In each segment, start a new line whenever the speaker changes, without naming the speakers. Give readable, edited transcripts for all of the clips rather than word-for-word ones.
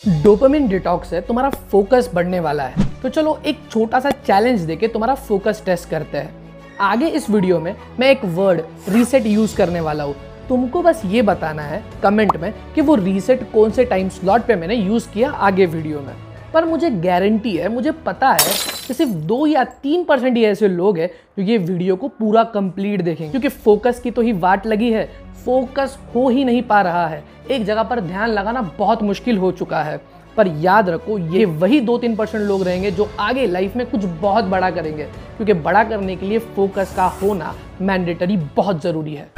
Dopamine detox है, तुम्हारा focus बढ़ने वाला है। तो चलो एक छोटा सा चैलेंज देके तुम्हारा फोकस टेस्ट करते हैं। आगे इस वीडियो में मैं एक वर्ड रीसेट यूज करने वाला हूँ। तुमको बस ये बताना है कमेंट में कि वो रीसेट कौन से टाइम स्लॉट पे मैंने यूज किया आगे वीडियो में। पर मुझे गारंटी है, मुझे पता है कि सिर्फ 2 या 3% ही ऐसे लोग हैं जो ये वीडियो को पूरा कंप्लीट देखेंगे, क्योंकि फोकस की तो ही वाट लगी है, फोकस हो ही नहीं पा रहा है। एक जगह पर ध्यान लगाना बहुत मुश्किल हो चुका है। पर याद रखो, ये वही 2-3% लोग रहेंगे जो आगे लाइफ में कुछ बहुत बड़ा करेंगे, क्योंकि बड़ा करने के लिए फोकस का होना मैंडेटरी बहुत जरूरी है।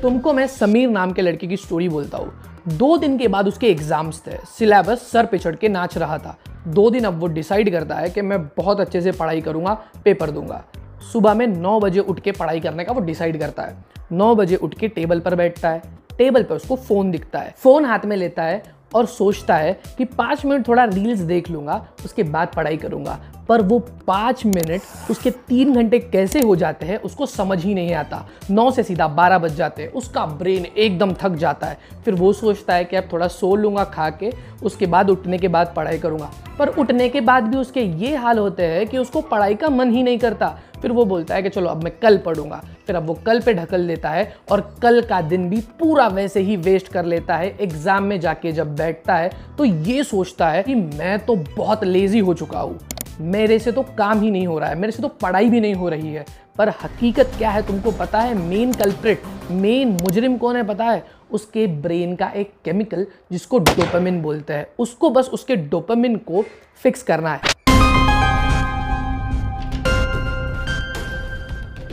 तुमको मैं समीर नाम के लड़के की स्टोरी बोलता हूँ। 2 दिन के बाद उसके एग्जाम्स थे, सिलेबस सर पे चढ़ के नाच रहा था। 2 दिन अब वो डिसाइड करता है कि मैं बहुत अच्छे से पढ़ाई करूंगा, पेपर दूंगा। सुबह में 9 बजे उठ के पढ़ाई करने का वो डिसाइड करता है। 9 बजे उठ के टेबल पर बैठता है। टेबल पर उसको फ़ोन दिखता है। फ़ोन हाथ में लेता है और सोचता है कि 5 मिनट थोड़ा रील्स देख लूँगा, उसके बाद पढ़ाई करूँगा। पर वो 5 मिनट उसके 3 घंटे कैसे हो जाते हैं उसको समझ ही नहीं आता। 9 से सीधा 12 बज जाते हैं। उसका ब्रेन एकदम थक जाता है। फिर वो सोचता है कि अब थोड़ा सो लूँगा खा के, उसके बाद उठने के बाद पढ़ाई करूँगा। पर उठने के बाद भी उसके ये हाल होते हैं कि उसको पढ़ाई का मन ही नहीं करता। फिर वो बोलता है कि चलो अब मैं कल पढ़ूंगा। फिर अब वो कल पे ढकल देता है और कल का दिन भी पूरा वैसे ही वेस्ट कर लेता है। एग्जाम में जाके जब बैठता है तो ये सोचता है कि मैं तो बहुत लेजी हो चुका हूँ, मेरे से तो काम ही नहीं हो रहा है, मेरे से तो पढ़ाई भी नहीं हो रही है। पर हकीकत क्या है तुमको पता है? मेन कल्प्रिट, मेन मुजरिम कौन है पता है? उसके ब्रेन का एक केमिकल जिसको डोपामिन बोलते हैं। उसको बस उसके डोपामिन को फिक्स करना है।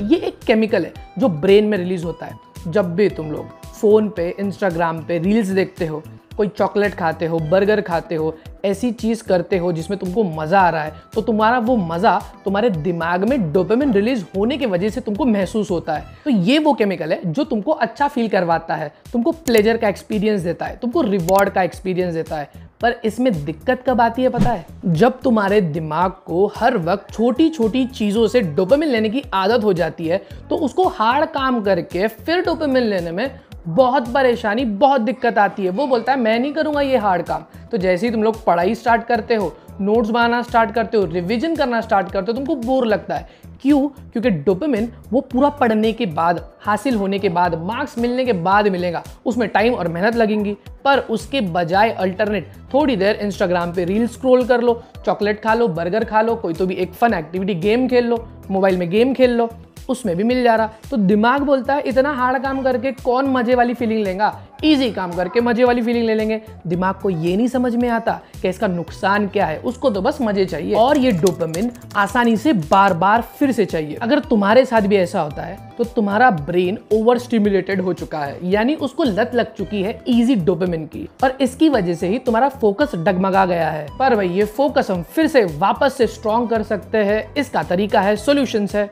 ये एक केमिकल है जो ब्रेन में रिलीज होता है जब भी तुम लोग फोन पे, इंस्टाग्राम पे रील्स देखते हो, कोई चॉकलेट खाते हो, बर्गर खाते हो, ऐसी चीज़ करते हो जिसमें तुमको मज़ा आ रहा है, तो तुम्हारा वो मज़ा तुम्हारे दिमाग में डोपामिन रिलीज होने की वजह से तुमको महसूस होता है। तो ये वो केमिकल है जो तुमको अच्छा फील करवाता है, तुमको प्लेजर का एक्सपीरियंस देता है, तुमको रिवॉर्ड का एक्सपीरियंस देता है। पर इसमें दिक्कत कब आती है पता है? जब तुम्हारे दिमाग को हर वक्त छोटी छोटी चीज़ों से डोपामिन लेने की आदत हो जाती है, तो उसको हार्ड काम करके फिर डोपामिन लेने में बहुत परेशानी, बहुत दिक्कत आती है। वो बोलता है मैं नहीं करूँगा ये हार्ड काम। तो जैसे ही तुम लोग पढ़ाई स्टार्ट करते हो, नोट्स बनाना स्टार्ट करते हो, रिवीजन करना स्टार्ट करते हो, तुमको बोर लगता है। क्यों? क्योंकि डोपामिन वो पूरा पढ़ने के बाद, हासिल होने के बाद, मार्क्स मिलने के बाद मिलेगा। उसमें टाइम और मेहनत लगेंगी। पर उसके बजाय अल्टरनेट थोड़ी देर इंस्टाग्राम पे रील स्क्रॉल कर लो, चॉकलेट खा लो, बर्गर खा लो, कोई तो भी एक फन एक्टिविटी, गेम खेल लो, मोबाइल में गेम खेल लो, उसमें भी मिल जा रहा। तो दिमाग बोलता है इतना हार्ड काम करके कौन मजे वाली फीलिंग लेगा, इजी काम करके मजे वाली फीलिंग ले लेंगे। दिमाग को ये नहीं समझ में आता कि इसका नुकसान क्या है, उसको तो बस मजे चाहिए और ये डोपामिन आसानी से बार बार फिर से चाहिए। अगर तुम्हारे साथ भी ऐसा होता है तो तुम्हारा ब्रेन ओवर स्टिमुलेटेड हो चुका है, यानी उसको लत लग चुकी है इजी डोपामिन की, और इसकी वजह से ही तुम्हारा फोकस डगमगा गया है। पर भाई ये फोकस हम फिर से वापस से स्ट्रॉन्ग कर सकते हैं। इसका तरीका है, सॉल्यूशंस है।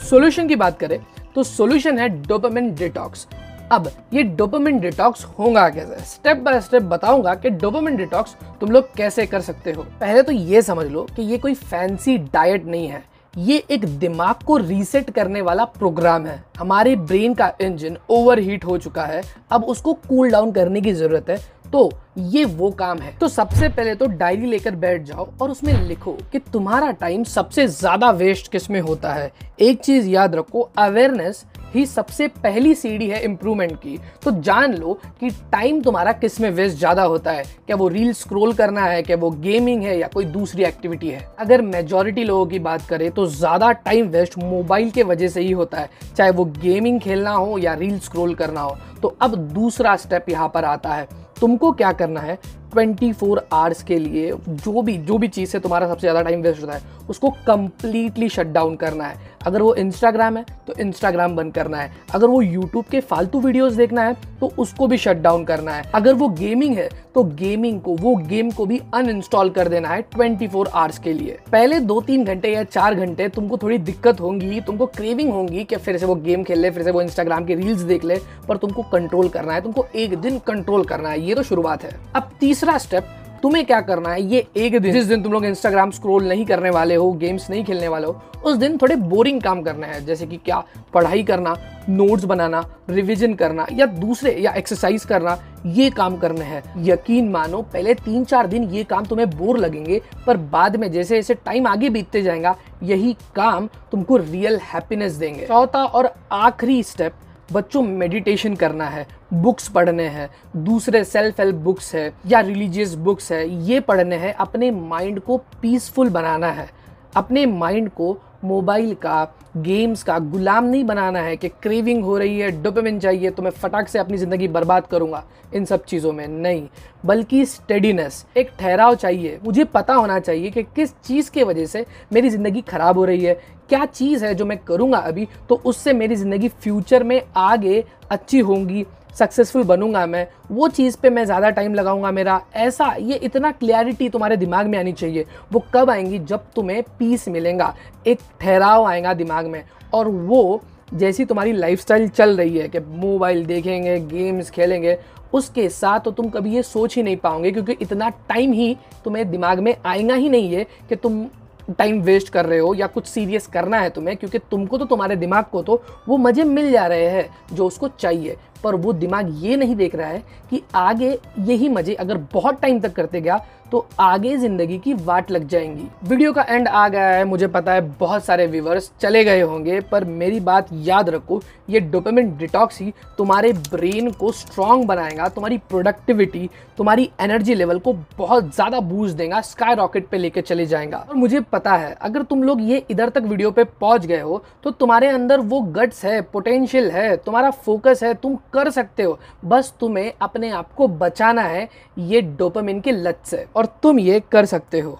सॉल्यूशन की बात करें तो सॉल्यूशन है डोपामिन डिटॉक्स। अब ये डोपामिन डिटॉक्स होगा कैसे, स्टेप बाय स्टेप बताऊंगा कि डोपामिन डिटॉक्स तुम लोग कैसे कर सकते हो। पहले तो ये समझ लो कि ये कोई फैंसी डाइट नहीं है, ये एक दिमाग को रीसेट करने वाला प्रोग्राम है। हमारे ब्रेन का इंजन ओवरहीट हो चुका है, अब उसको कूल डाउन करने की जरूरत है। तो ये वो काम है। तो सबसे पहले तो डायरी लेकर बैठ जाओ और उसमें लिखो कि तुम्हारा टाइम सबसे ज्यादा वेस्ट किस में होता है। एक चीज याद रखो, अवेयरनेस ही सबसे पहली सीढ़ी है इंप्रूवमेंट की। तो जान लो कि टाइम तुम्हारा किस में वेस्ट ज्यादा होता है। क्या वो रील स्क्रॉल करना है, क्या वो गेमिंग है, या कोई दूसरी एक्टिविटी है? अगर मेजॉरिटी लोगों की बात करें तो ज्यादा टाइम वेस्ट मोबाइल के वजह से ही होता है, चाहे वो गेमिंग खेलना हो या रील स्क्रॉल करना हो। तो अब दूसरा स्टेप यहाँ पर आता है। तुमको क्या करना है, 24 आवर्स के लिए जो भी चीज़ से तुम्हारा सबसे ज़्यादा टाइम वेस्ट होता है उसको कंप्लीटली शट डाउन करना है। अगर वो इंस्टाग्राम है तो इंस्टाग्राम बंद करना है। अगर वो यूट्यूब के फालतू वीडियोस देखना है तो उसको भी शट डाउन करना है। अगर वो गेमिंग है तो वो गेम को भी अनइंस्टॉल कर देना है 24 आवर्स के लिए। पहले 2-3 घंटे या 4 घंटे तुमको थोड़ी दिक्कत होंगी, तुमको क्रेविंग होंगी कि फिर से वो गेम खेल ले, फिर से वो इंस्टाग्राम के रील्स देख ले, पर तुमको कंट्रोल करना है, तुमको एक दिन कंट्रोल करना है। ये तो शुरुआत है। अब तीसरा स्टेप, तुम्हें क्या करना है, ये एक दिन, जिस दिन तुम लोग इंस्टाग्राम स्क्रॉल नहीं करने वाले हो, गेम्स नहीं खेलने वाले हो, उस दिन थोड़े बोरिंग काम करने हैं, जैसे कि क्या, पढ़ाई करना, नोट्स बनाना, रिवीजन करना या दूसरे या एक्सरसाइज करना, ये काम करने हैं। यकीन मानो पहले 3-4 दिन ये काम तुम्हें बोर लगेंगे, पर बाद में जैसे जैसे टाइम आगे बीतते जाएगा यही काम तुमको रियल हैप्पीनेस देंगे। चौथा और आखिरी स्टेप, बच्चों मेडिटेशन करना है, बुक्स पढ़ने हैं, दूसरे सेल्फ हेल्प बुक्स है या रिलीजियस बुक्स है, ये पढ़ने हैं। अपने माइंड को पीसफुल बनाना है, अपने माइंड को मोबाइल का, गेम्स का गुलाम नहीं बनाना है कि क्रेविंग हो रही है, डोपामिन चाहिए तो मैं फटाक से अपनी ज़िंदगी बर्बाद करूँगा इन सब चीज़ों में, नहीं, बल्कि स्टेडीनेस, एक ठहराव चाहिए। मुझे पता होना चाहिए कि किस चीज़ की वजह से मेरी ज़िंदगी ख़राब हो रही है, क्या चीज़ है जो मैं करूँगा अभी तो उससे मेरी ज़िंदगी फ्यूचर में आगे अच्छी होंगी, सक्सेसफुल बनूंगा मैं, वो चीज़ पे मैं ज़्यादा टाइम लगाऊंगा मेरा, ऐसा ये इतना क्लैरिटी तुम्हारे दिमाग में आनी चाहिए। वो कब आएंगी, जब तुम्हें पीस मिलेगा, एक ठहराव आएगा दिमाग में। और वो जैसी तुम्हारी लाइफस्टाइल चल रही है कि मोबाइल देखेंगे, गेम्स खेलेंगे, उसके साथ तो तुम कभी ये सोच ही नहीं पाओगे, क्योंकि इतना टाइम ही तुम्हें दिमाग में आएगा ही नहीं है कि तुम टाइम वेस्ट कर रहे हो या कुछ सीरियस करना है तुम्हें, क्योंकि तुमको तो, तुम्हारे दिमाग को तो वो मज़े मिल जा रहे हैं जो उसको चाहिए। पर वो दिमाग ये नहीं देख रहा है कि आगे यही मज़े अगर बहुत टाइम तक करते गया तो आगे ज़िंदगी की वाट लग जाएंगी। वीडियो का एंड आ गया है, मुझे पता है बहुत सारे व्यूवर्स चले गए होंगे, पर मेरी बात याद रखो, ये डोपामिन डिटॉक्स ही तुम्हारे ब्रेन को स्ट्रॉन्ग बनाएगा, तुम्हारी प्रोडक्टिविटी, तुम्हारी एनर्जी लेवल को बहुत ज़्यादा बूस्ट देगा, स्काई रॉकेट पे लेके चले जाएगा। और मुझे पता है अगर तुम लोग ये इधर तक वीडियो पे पहुंच गए हो तो तुम्हारे अंदर वो गट्स है, पोटेंशियल है, तुम्हारा फोकस है, तुम कर सकते हो। बस तुम्हें अपने आप को बचाना है ये डोपामिन के लत से, और तुम ये कर सकते हो।